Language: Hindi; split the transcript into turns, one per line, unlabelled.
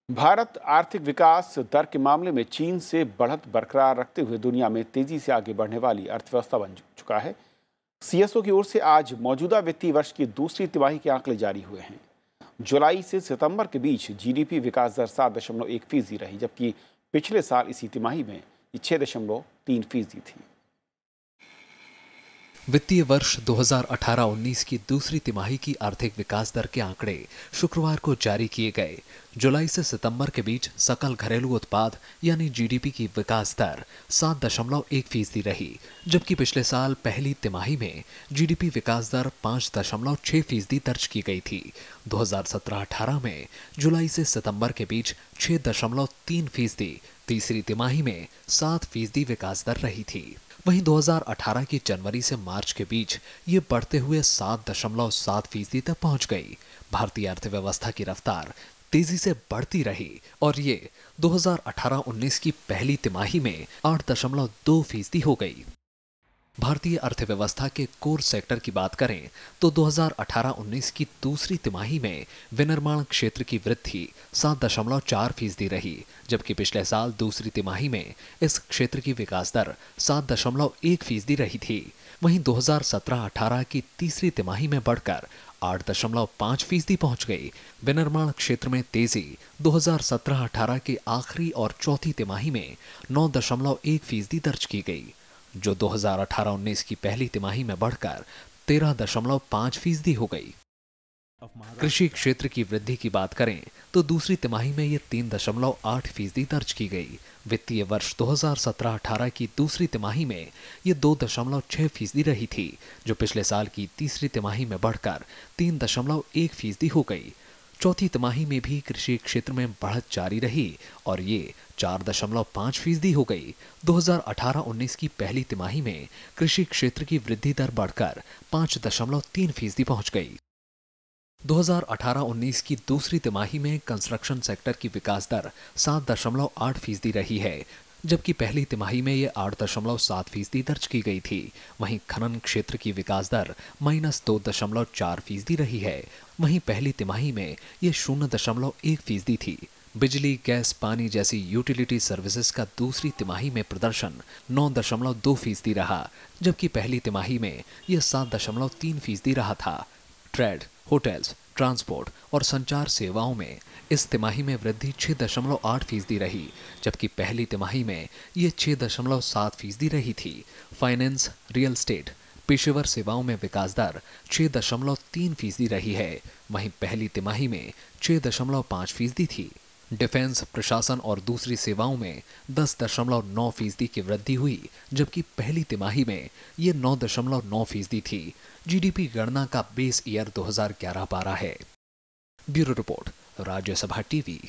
भारत आर्थिक विकास दर के मामले में चीन से बढ़त बरकरार रखते हुए दुनिया में तेजी से आगे बढ़ने वाली अर्थव्यवस्था बन चुका है। सीएसओ की ओर से आज मौजूदा वित्तीय वर्ष की दूसरी तिमाही के आंकड़े जारी हुए हैं। जुलाई से सितंबर के बीच जीडीपी विकास दर 7.1% रही, जबकि पिछले साल इसी तिमाही में 6.3% थी।
वित्तीय वर्ष 2018-19 की दूसरी तिमाही की आर्थिक विकास दर के आंकड़े शुक्रवार को जारी किए गए। जुलाई से सितंबर के बीच सकल घरेलू उत्पाद यानी जीडीपी की विकास दर 7.1% रही, जबकि पिछले साल पहली तिमाही में जीडीपी विकास दर 5.6% दर्ज की गई थी। 2017-18 में जुलाई से सितंबर के बीच 6.3%, तीसरी तिमाही में 7% विकास दर रही थी। वहीं 2018 की जनवरी से मार्च के बीच ये बढ़ते हुए 7.7% तक पहुंच गई। भारतीय अर्थव्यवस्था की रफ्तार तेजी से बढ़ती रही और ये 2018-19 की पहली तिमाही में 8.2% हो गई। भारतीय अर्थव्यवस्था के कोर सेक्टर की बात करें तो 2018-19 की दूसरी तिमाही में विनिर्माण क्षेत्र की वृद्धि 7.4% रही, जबकि पिछले साल दूसरी तिमाही में इस क्षेत्र की विकास दर 7.1% रही थी। वहीं 2017-18 की तीसरी तिमाही में बढ़कर 8.5% पहुंच गई। विनिर्माण क्षेत्र में तेजी 2017-18 के आखिरी और चौथी तिमाही में 9.1% दर्ज की गई, जो 2018-19 की पहली तिमाही में बढ़कर 13.5% हो गई। कृषि क्षेत्र की वृद्धि की बात करें तो दूसरी तिमाही में ये 3.8% दर्ज की गई। वित्तीय वर्ष 2017-18 की दूसरी तिमाही में ये 2.6% रही थी, जो पिछले साल की तीसरी तिमाही में बढ़कर 3.1% हो गई। चौथी तिमाही में भी कृषि क्षेत्र में बढ़त जारी रही और ये 4.5% हो गई। 2018-19 की पहली तिमाही में कृषि क्षेत्र की वृद्धि दर बढ़कर 5.3% पहुंच गई। 2018-19 की दूसरी तिमाही में कंस्ट्रक्शन सेक्टर की विकास दर 7.8% रही है, जबकि पहली तिमाही में ये 8.7% दर्ज की गई थी। वहीं खनन क्षेत्र की विकास दर -2.4% रही है। वहीं पहली तिमाही में ये 0.1% थी। बिजली, गैस, पानी जैसी यूटिलिटी सर्विसेज का दूसरी तिमाही में प्रदर्शन 9.2% रहा, जबकि पहली तिमाही में यह 7.3% रहा था। ट्रेड, होटल्स, ट्रांसपोर्ट और संचार सेवाओं में इस तिमाही में वृद्धि 6.8% रही, जबकि पहली तिमाही में ये 6.7% रही थी। फाइनेंस, रियल एस्टेट, पेशेवर सेवाओं में विकास दर 6.3% रही है। वहीं पहली तिमाही में 6.5% थी। डिफेंस, प्रशासन और दूसरी सेवाओं में 10.9% की वृद्धि हुई, जबकि पहली तिमाही में ये 9.9% थी। जीडीपी गणना का बेस ईयर 2011-12 है। Bureau report, Rajya Sabha TV.